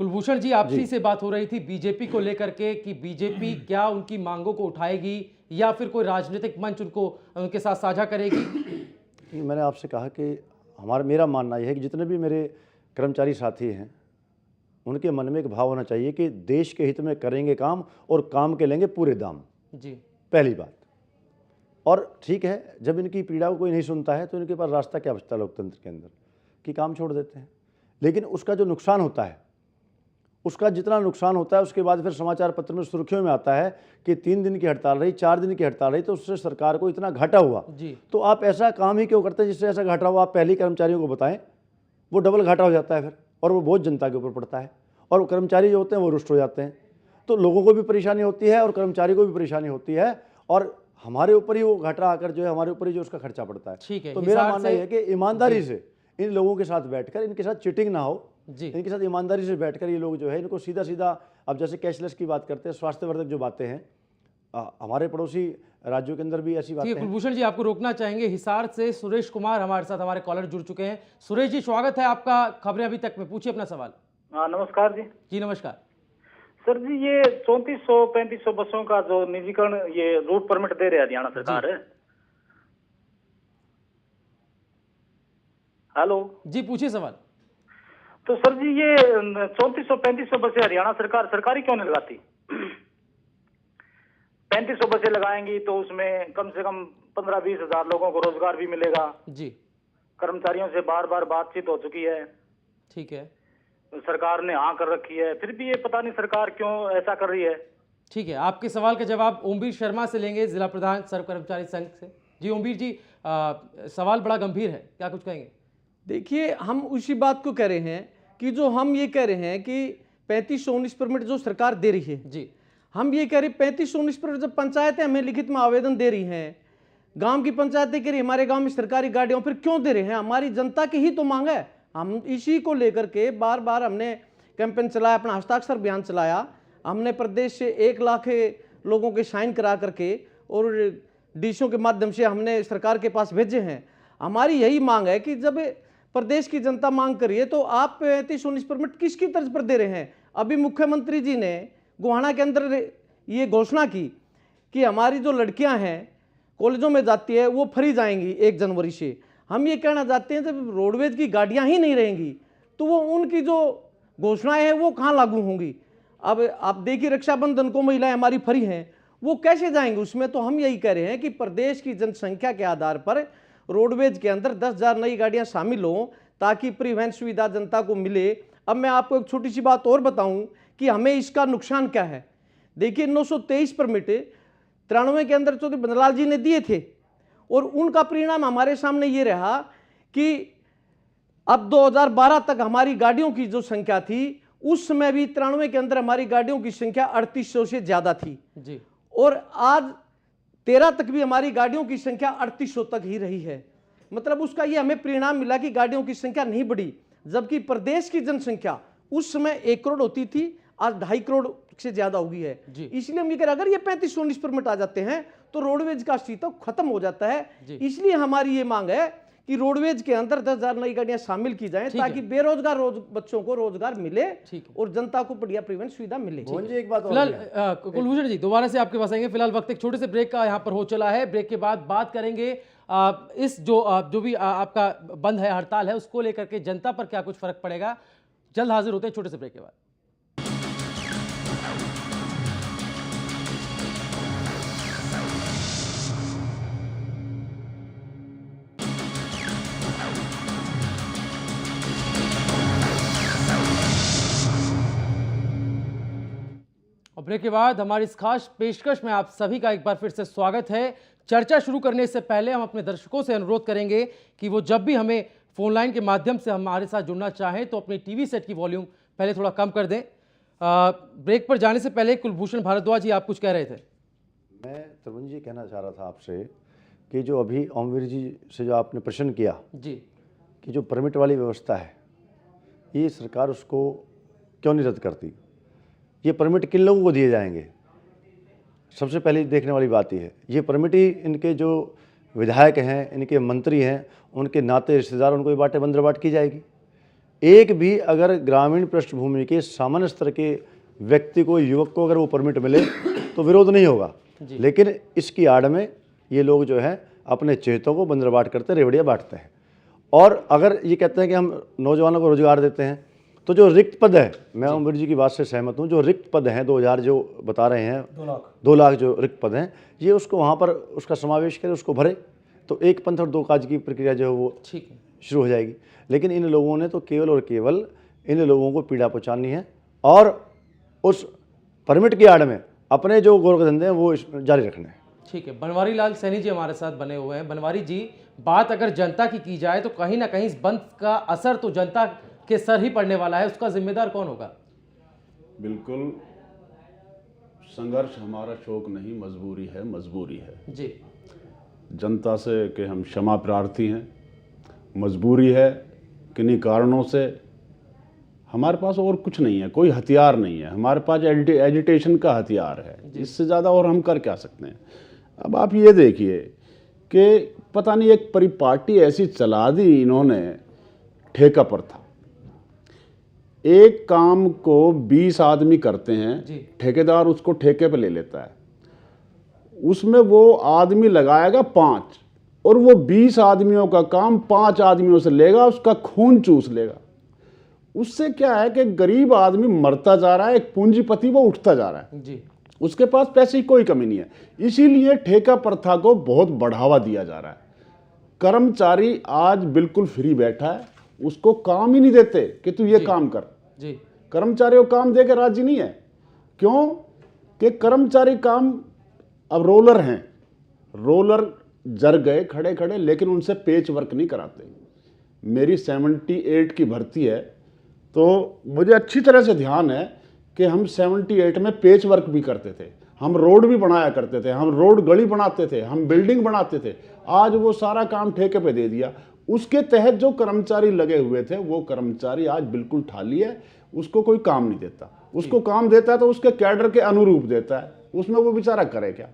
कुलभूषण जी, आपसी से बात हो रही थी बीजेपी को लेकर के कि बीजेपी क्या उनकी मांगों को उठाएगी या फिर कोई राजनीतिक मंच उनके साथ साझा करेगी। मैंने आपसे कहा कि मेरा मानना यह है कि जितने भी मेरे कर्मचारी साथी हैं उनके मन में एक भाव होना चाहिए कि देश के हित में करेंगे काम और काम के लेंगे पूरे दाम जी। पहली बात। और ठीक है, जब इनकी पीड़ा को कोई नहीं सुनता है तो इनके पास रास्ता क्या बचता है लोकतंत्र के अंदर कि काम छोड़ देते हैं। लेकिन उसका जो नुकसान होता है, उसका जितना नुकसान होता है उसके बाद फिर समाचार पत्र में सुर्खियों में आता है कि 3 दिन की हड़ताल रही, 4 दिन की हड़ताल रही तो उससे सरकार को इतना घाटा हुआ जी। तो आप ऐसा काम ही क्यों करते हैं जिससे ऐसा घाटा हुआ? आप पहले ही कर्मचारियों को बताएं, वो डबल घाटा हो जाता है फिर, और वो बहुत जनता के ऊपर पड़ता है और कर्मचारी जो होते हैं वो रुष्ट हो जाते हैं। तो लोगों को भी परेशानी होती है और कर्मचारी को भी परेशानी होती है और हमारे ऊपर ही वो घाटा आकर जो है हमारे ऊपर ही जो उसका खर्चा पड़ता है। ठीक है। तो मेरा मानना यह है कि ईमानदारी से इन लोगों के साथ बैठकर, इनके साथ चीटिंग ना हो जी, इनके साथ ईमानदारी से बैठकर ये लोग जो है इनको सीधा सीधा, अब जैसे कैशलेस की बात करते हैं, स्वास्थ्यवर्धक जो बातें हैं, हमारे पड़ोसी राज्यों के अंदर भी ऐसी बातें हैं। कुलभूषण जी, आपको रोकना चाहेंगे, हिसार से सुरेश कुमार हमारे साथ, हमारे कॉलर जुड़ चुके हैं। सुरेश जी, स्वागत है आपका खबरें अभी तक में, पूछिए अपना सवाल। हाँ, नमस्कार जी। जी नमस्कार सर जी, ये 3400-3500 बसों का जो निजीकरण, ये रूट परमिट दे रहे हरियाणा सरकार है। हेलो जी, पूछिए सवाल। तो सर जी, ये 3400-3500 बसें हरियाणा सरकार सरकारी क्यों नहीं लगाती? 3500 बसें लगाएंगी तो उसमें कम से कम 15-20 हजार लोगों को रोजगार भी मिलेगा जी। कर्मचारियों से बार बार बातचीत हो चुकी है, ठीक है, सरकार ने हाँ कर रखी है, फिर भी ये पता नहीं सरकार क्यों ऐसा कर रही है। ठीक है, आपके सवाल का जवाब ओमवीर शर्मा से लेंगे, जिला प्रधान सर्व कर्मचारी संघ से। जी ओमवीर जी, सवाल बड़ा गंभीर है, क्या कुछ कहेंगे? देखिए, हम उसी बात को कह रहे हैं कि जो हम ये कह रहे हैं कि 3519 परमिट जो सरकार दे रही है जी, हम ये कह रहे 3519 परमिट जब पंचायतें हमें लिखित में आवेदन दे रही हैं, गांव की पंचायतें कह रही हमारे गांव में सरकारी गाड़ियां, फिर क्यों दे रहे हैं? हमारी जनता की ही तो मांग है। हम इसी को लेकर के बार बार हमने कैंपेन चलाया, अपना हस्ताक्षर अभियान चलाया। हमने प्रदेश से 1 लाख लोगों के साइन करा करके और डीसीओ के माध्यम से हमने सरकार के पास भेजे हैं। हमारी यही मांग है कि जब प्रदेश की जनता मांग करिए तो आप 3519 परमिट किसकी तर्ज पर दे रहे हैं? अभी मुख्यमंत्री जी ने गोहाना के अंदर ये घोषणा की कि हमारी जो लड़कियां हैं कॉलेजों में जाती है वो फ्री जाएंगी 1 जनवरी से। हम ये कहना चाहते हैं जब रोडवेज की गाड़ियां ही नहीं रहेंगी तो वो उनकी जो घोषणाएं हैं वो कहाँ लागू होंगी? अब आप देखिए, रक्षाबंधन को महिलाएं हमारी फ्री हैं, वो कैसे जाएंगे उसमें? तो हम यही कह रहे हैं कि प्रदेश की जनसंख्या के आधार पर रोडवेज के अंदर 10,000 नई गाड़ियां शामिल हों ताकि परिवहन सुविधा जनता को मिले। अब मैं आपको एक छोटी सी बात और बताऊं कि हमें इसका नुकसान क्या है। देखिए, 923 परमिट 93 के अंदर चौधरी बनलाल जी ने दिए थे और उनका परिणाम हमारे सामने ये रहा कि अब 2012 तक हमारी गाड़ियों की जो संख्या थी, उस समय भी 93 के अंदर हमारी गाड़ियों की संख्या 3800 से ज्यादा थी जी, और आज 13 तक भी हमारी गाड़ियों की संख्या 3800 तक ही रही है। मतलब उसका ये हमें परिणाम मिला कि गाड़ियों की संख्या नहीं बढ़ी, जबकि प्रदेश की जनसंख्या उस समय 1 करोड़ होती थी, आज 2.5 करोड़ से ज्यादा हो गई है। इसलिए हम ये कह रहे हैं अगर ये 3519 परमिट आ जाते हैं तो रोडवेज का अस्तित्व खत्म हो जाता है। इसलिए हमारी ये मांग है कि रोडवेज के अंदर 10,000 नई गाड़ियां शामिल की जाएं ताकि बेरोजगार बच्चों को रोजगार मिले और जनता को बढ़िया परिवहन सुविधा मिले। एक बात फिलहाल कुलभूषण जी दोबारा से आपके पास आएंगे, फिलहाल वक्त एक छोटे से ब्रेक का यहाँ पर हो चला है। ब्रेक के बाद बात करेंगे इस जो भी आपका बंद है, हड़ताल है, उसको लेकर के जनता पर क्या कुछ फर्क पड़ेगा। जल्द हाजिर होते हैं छोटे से ब्रेक के बाद। और ब्रेक के बाद हमारी इस खास पेशकश में आप सभी का एक बार फिर से स्वागत है। चर्चा शुरू करने से पहले हम अपने दर्शकों से अनुरोध करेंगे कि वो जब भी हमें फोन लाइन के माध्यम से हमारे साथ जुड़ना चाहें तो अपनी टीवी सेट की वॉल्यूम पहले थोड़ा कम कर दें। ब्रेक पर जाने से पहले कुलभूषण भारद्वाज जी, आप कुछ कह रहे थे। मैं तरुण जी कहना चाह रहा था आपसे कि जो अभी ओमवीर जी से जो आपने प्रश्न किया जी कि जो परमिट वाली व्यवस्था है, ये सरकार उसको क्यों नहीं रद्द करती? ये परमिट किन लोगों को दिए जाएंगे? सबसे पहले देखने वाली बात ये है, ये परमिट ही इनके जो विधायक हैं, इनके मंत्री हैं, उनके नाते रिश्तेदार, उनको ये बांटे बंदरबाट की जाएगी। एक भी अगर ग्रामीण पृष्ठभूमि के सामान्य स्तर के व्यक्ति को, युवक को अगर वो परमिट मिले तो विरोध नहीं होगा। लेकिन इसकी आड़ में ये लोग जो है अपने चेतों को बंदरबाट करते, रेवड़ियाँ बांटते हैं। और अगर ये कहते हैं कि हम नौजवानों को रोजगार देते हैं, तो जो रिक्त पद है, मैं अमर जी की बात से सहमत हूँ, जो रिक्त पद हैं 2000 जो बता रहे हैं, 2 लाख जो रिक्त पद हैं, ये उसको वहाँ पर उसका समावेश करें, उसको भरे, तो एक पंथ और दो काज की प्रक्रिया जो है वो ठीक है, शुरू हो जाएगी। लेकिन इन लोगों ने तो केवल और केवल इन लोगों को पीड़ा पहुँचानी है और उस परमिट की आड़ में अपने जो गोरख धंधे हैं वो जारी रखने हैं। ठीक है। बनवारी लाल सैनी जी हमारे साथ बने हुए हैं। बनवारी जी, बात अगर जनता की जाए तो कहीं ना कहीं इस बंद का असर तो जनता के सर ही पड़ने वाला है, उसका जिम्मेदार कौन होगा? बिल्कुल, संघर्ष हमारा शौक नहीं, मजबूरी है, मजबूरी है जी। जनता से कि हम क्षमा प्रार्थी हैं, मजबूरी है, किन्हीं कारणों से हमारे पास और कुछ नहीं है, कोई हथियार नहीं है, हमारे पास एजिटेशन का हथियार है, इससे ज़्यादा और हम कर क्या सकते हैं। अब आप ये देखिए कि पता नहीं एक परिपाटी ऐसी चला दी इन्होंने, ठेका पर था, एक काम को 20 आदमी करते हैं, ठेकेदार उसको ठेके पे ले लेता है, उसमें वो आदमी लगाएगा 5 और वो 20 आदमियों का काम 5 आदमियों से लेगा, उसका खून चूस लेगा। उससे क्या है कि गरीब आदमी मरता जा रहा है, एक पूंजीपति वो उठता जा रहा है जी। उसके पास पैसे की कोई कमी नहीं है। इसीलिए ठेका प्रथा को बहुत बढ़ावा दिया जा रहा है। कर्मचारी आज बिल्कुल फ्री बैठा है, उसको काम ही नहीं देते कि तू ये काम कर जी। कर्मचारी को काम दे के राजी नहीं है। क्यों? कि कर्मचारी काम, अब रोलर हैं, रोलर जर गए खड़े खड़े, लेकिन उनसे पेच वर्क नहीं कराते। मेरी 78 की भर्ती है, तो मुझे अच्छी तरह से ध्यान है कि हम 78 में पेच वर्क भी करते थे, हम रोड भी बनाया करते थे, हम रोड गली बनाते थे, हम बिल्डिंग बनाते थे। आज वो सारा काम ठेके पे दे दिया। उसके तहत जो कर्मचारी लगे हुए थे वो कर्मचारी आज बिल्कुल खाली है, उसको कोई काम नहीं देता। उसको काम देता है तो उसके कैडर के अनुरूप देता है, उसमें वो बेचारा करे क्या।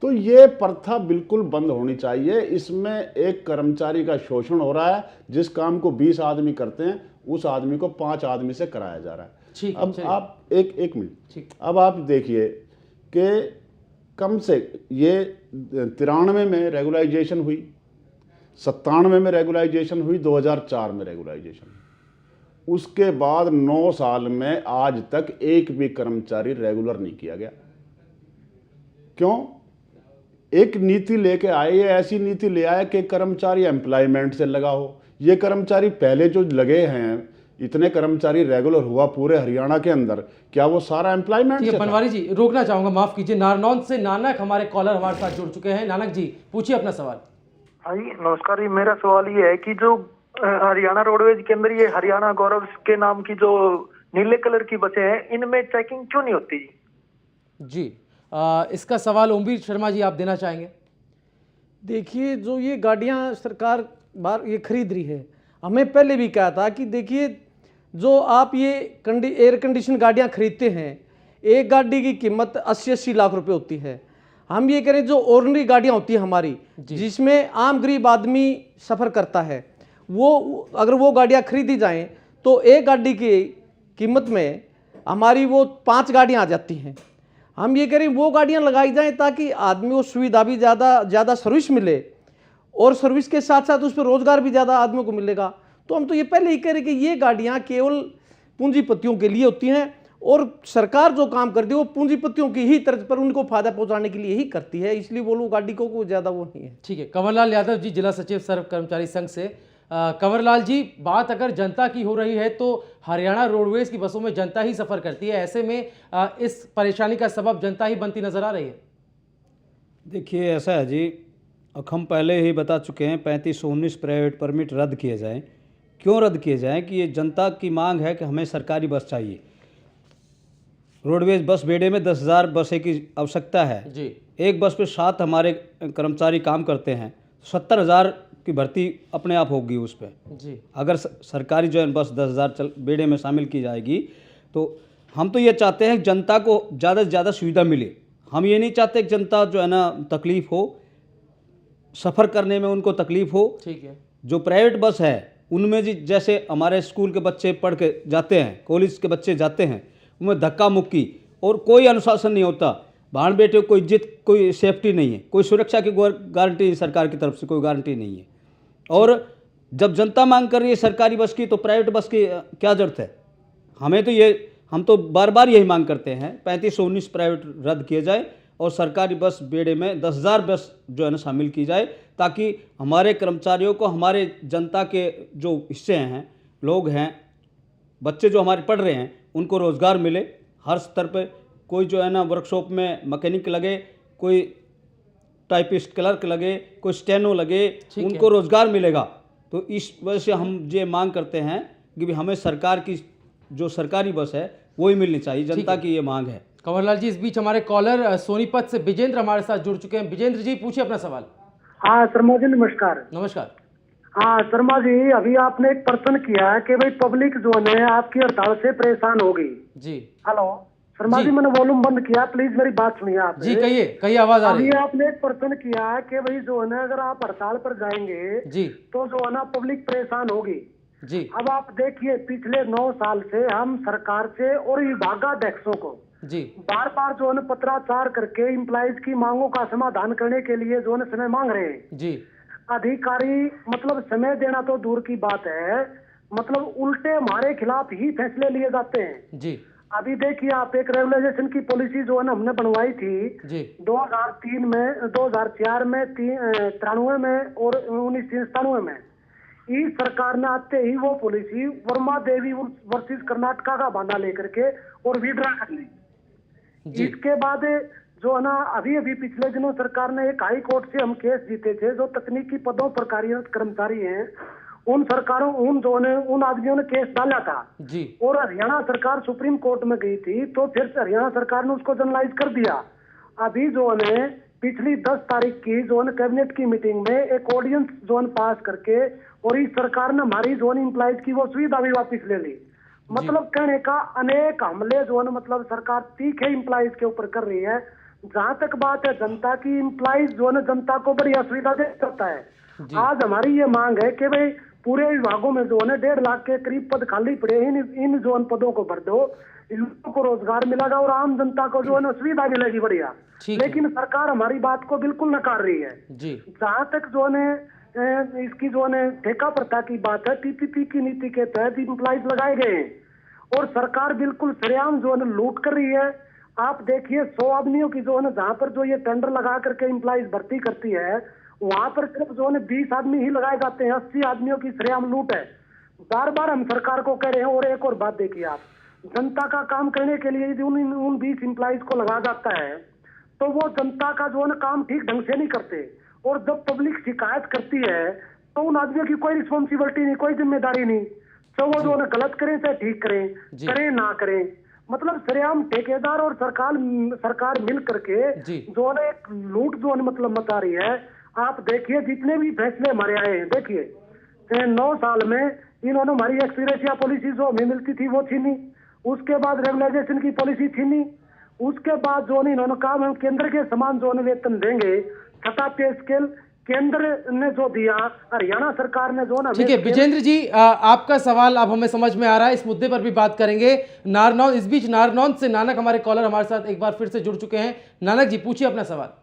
तो ये प्रथा बिल्कुल बंद होनी चाहिए। इसमें एक कर्मचारी का शोषण हो रहा है, जिस काम को 20 आदमी करते हैं उस आदमी को 5 आदमी से कराया जा रहा है। ठीक, अब आप एक मिनट, अब आप देखिए कि कम से ये 93 में रेगुलाइजेशन हुई, 97 में रेगुलाइजेशन हुई, 2004 में रेगुलाइजेशन, उसके बाद 9 साल में आज तक एक भी कर्मचारी रेगुलर नहीं किया गया। क्यों? एक नीति लेके आए, ये ऐसी नीति ले आए कि कर्मचारी एम्प्लॉयमेंट से लगा हो। ये कर्मचारी पहले जो लगे हैं, इतने कर्मचारी रेगुलर हुआ पूरे हरियाणा के अंदर, क्या वो सारा एम्प्लॉयमेंट से था? बनवारी जी, रोकना चाहूंगा, माफ कीजिए। नारनौल से नानक हमारे कॉलर हमारे साथ जुड़ चुके हैं। नानक जी, पूछिए अपना सवाल। हाँ जी, नमस्कार जी। मेरा सवाल ये है कि जो हरियाणा रोडवेज के अंदर ये हरियाणा गौरव के नाम की जो नीले कलर की बसें हैं, इनमें चेकिंग क्यों नहीं होती जी? इसका सवाल ओमवीर शर्मा जी आप देना चाहेंगे? देखिए, जो ये गाड़ियां सरकार बार ये खरीद रही है, हमें पहले भी कहा था कि देखिए, जो आप ये एयर कंडीशन गाड़ियां खरीदते हैं, एक गाड़ी की कीमत 80-80 लाख रुपए होती है। हम ये करें जो ऑर्डिनरी गाड़ियां होती है हमारी, जिसमें आम गरीब आदमी सफ़र करता है, वो अगर वो गाड़ियां खरीदी जाएं तो एक गाड़ी की कीमत में हमारी वो 5 गाड़ियां आ जाती हैं। हम ये करें वो गाड़ियां लगाई जाएं ताकि आदमी को सुविधा भी ज़्यादा सर्विस मिले और सर्विस के साथ साथ उस पर रोज़गार भी ज़्यादा आदमियों को मिलेगा। तो हम तो ये पहले ही कह रहे कि ये गाड़ियां केवल पूंजीपतियों के लिए होती हैं और सरकार जो काम करती है वो पूंजीपतियों की ही तर्ज पर उनको फायदा पहुंचाने के लिए ही करती है, इसलिए वो लोग गाड़ी को ज़्यादा वो नहीं है। ठीक है। कंवरलाल यादव जी, जिला सचिव सर्व कर्मचारी संघ से। कंवरलाल जी, बात अगर जनता की हो रही है तो हरियाणा रोडवेज की बसों में जनता ही सफ़र करती है, ऐसे में इस परेशानी का सबब जनता ही बनती नजर आ रही है। देखिए, ऐसा है जी, हम पहले ही बता चुके हैं 3519 प्राइवेट परमिट रद्द किए जाएं। क्यों रद्द किए जाएं? कि ये जनता की मांग है कि हमें सरकारी बस चाहिए। रोडवेज बस बेड़े में 10,000 बसें की आवश्यकता है जी। एक बस पे 7 हमारे कर्मचारी काम करते हैं, 70,000 की भर्ती अपने आप होगी उस पर जी। अगर सरकारी जो है बस 10,000 बेड़े में शामिल की जाएगी। तो हम तो ये चाहते हैं कि जनता को ज़्यादा से ज़्यादा सुविधा मिले। हम ये नहीं चाहते कि जनता जो है ना तकलीफ़ हो, सफ़र करने में उनको तकलीफ़ हो। ठीक है। जो प्राइवेट बस है उनमें जी जैसे हमारे स्कूल के बच्चे पढ़ के जाते हैं, कॉलेज के बच्चे जाते हैं, उनमें धक्का मुक्की और कोई अनुशासन नहीं होता। भाड़ बेटे कोई इज्जत, कोई सेफ्टी नहीं है, कोई सुरक्षा की गारंटी सरकार की तरफ से कोई गारंटी नहीं है। और जब जनता मांग कर रही है सरकारी बस की, तो प्राइवेट बस की क्या जरूरत है? हम तो बार बार यही मांग करते हैं 3519 प्राइवेट रद्द किए जाए और सरकारी बस बेड़े में 10,000 बस जो है ना शामिल की जाए, ताकि हमारे कर्मचारियों को, हमारे जनता के जो हिस्से हैं, लोग हैं, बच्चे जो हमारे पढ़ रहे हैं, उनको रोज़गार मिले। हर स्तर पे कोई जो है ना वर्कशॉप में मैकेनिक लगे, कोई टाइपिस्ट क्लर्क लगे, कोई स्टेनो लगे, उनको रोज़गार मिलेगा। तो इस वजह से हम ये मांग करते हैं कि भी हमें सरकार की जो सरकारी बस है वही मिलनी चाहिए, जनता की ये मांग है। कंवरलाल जी, इस बीच हमारे कॉलर सोनीपत से विजेंद्र हमारे साथ जुड़ चुके हैं। विजेंद्र जी, पूछिए अपना सवाल। हाँ शर्मा जी नमस्कार। नमस्कार। हाँ शर्मा जी, अभी आपने एक प्रश्न किया है कि भाई पब्लिक जो है आपकी हड़ताल से परेशान हो गई जी। हेलो शर्मा जी, मैंने वॉल्यूम बंद किया, प्लीज मेरी बात सुनिए आप जी। कहिए, आवाज आ रही है। अभी आपने एक प्रश्न किया है कि भाई जो है ना अगर आप हड़ताल पर जाएंगे जी तो जो है ना पब्लिक परेशान होगी जी। अब आप देखिए पिछले 9 साल से हम सरकार से और विभागाध्यक्षों को जी बार बार जो है ना पत्राचार करके एम्प्लॉइज की मांगों का समाधान करने के लिए जो है ना समय मांग रहे हैं जी। अधिकारी, मतलब समय देना तो दूर की बात है, मतलब उल्टे हमारे खिलाफ ही फैसले लिए जाते हैं जी। अभी देखिए आप, एक रेगुलेशन की पॉलिसी जो है ना हमने बनवाई थी जी 2003 में, 2004 में, 93 में और 1997 में। इस सरकार ने आते ही वो पॉलिसी वर्मा देवी वर्सेस कर्नाटका का बहाना लेकर के और विड्रा कर ली। इसके बाद जो है ना अभी पिछले दिनों सरकार ने एक हाई कोर्ट से हम केस जीते थे, जो तकनीकी पदों पर कार्यरत कर्मचारी हैं, उन सरकारों उन आदमियों ने केस डाला था जी। और हरियाणा सरकार सुप्रीम कोर्ट में गई थी, तो फिर हरियाणा सरकार ने उसको जनरलाइज कर दिया। अभी जो है पिछली 10 तारीख की जो है कैबिनेट की मीटिंग में एक ऑर्डिनेंस जो है पास करके और इस सरकार ने हमारी जो है एम्प्लॉइज की वो सुविधा भी वापिस ले ली। मतलब कहने का अनेक हमले जो है मतलब सरकार तीखे एम्प्लॉइज के ऊपर कर रही है। जहां तक बात है जनता की, एम्प्लॉइज जो है जनता को बढ़िया सुविधा दे सकता है। आज हमारी ये मांग है कि भाई पूरे विभागों में जो है 1.5 लाख के करीब पद खाली पड़े, इन जो पदों को भर दो, लोगों को रोजगार मिलेगा और आम जनता को जो है सुविधा मिलेगी बढ़िया। लेकिन सरकार हमारी बात को बिल्कुल नकार रही है जी। जहाँ तक जो है इसकी जो है ठेका प्रथा की बात है, टीपीपी की नीति के तहत एम्प्लॉइज लगाए गए हैं और सरकार बिल्कुल सरेआम जो है लूट कर रही है। आप देखिए 100 आदमियों की जो है जहाँ पर जो ये टेंडर लगा करके एम्प्लॉइज भर्ती करती है, वहां पर सिर्फ जो है 20 आदमी ही लगाए जाते हैं। 80 आदमियों की सरेआम लूट है। बार बार हम सरकार को कह रहे हैं। और एक और बात देखिए आप, जनता का काम करने के लिए यदि उन 20 एम्प्लॉइज को लगा जाता है तो वो जनता का जो है काम ठीक ढंग से नहीं करते, और जब पब्लिक शिकायत करती है तो उन आदमियों की कोई रिस्पॉन्सिबिलिटी नहीं, कोई जिम्मेदारी नहीं। तो वो जो है गलत करें चाहे ठीक करें, करें ना करें, मतलब सरेआम ठेकेदार और सरकार मिल करके जो है एक लूट जो है मतलब मचा रही है। आप देखिए जितने भी फैसले हमारे आए हैं, देखिए 9 साल में इन्होंने हमारी एक्सपीरियंसिया पॉलिसी जो हमें मिलती थी वो छीनी, उसके बाद रेगुलाइजेशन की पॉलिसी छीनी, उसके बाद जो है इन्होंने कहा हम केंद्र के समान जो है वेतन देंगे, छठा पे स्केल केंद्र ने जो दिया, हरियाणा सरकार ने जो ना। ठीक है विजेंद्र जी, आपका सवाल अब हमें समझ में आ रहा है, इस मुद्दे पर भी बात करेंगे। नारनौल, इस बीच नारनौल से नानक हमारे कॉलर हमारे साथ एक बार फिर से जुड़ चुके हैं। नानक जी, पूछिए अपना सवाल।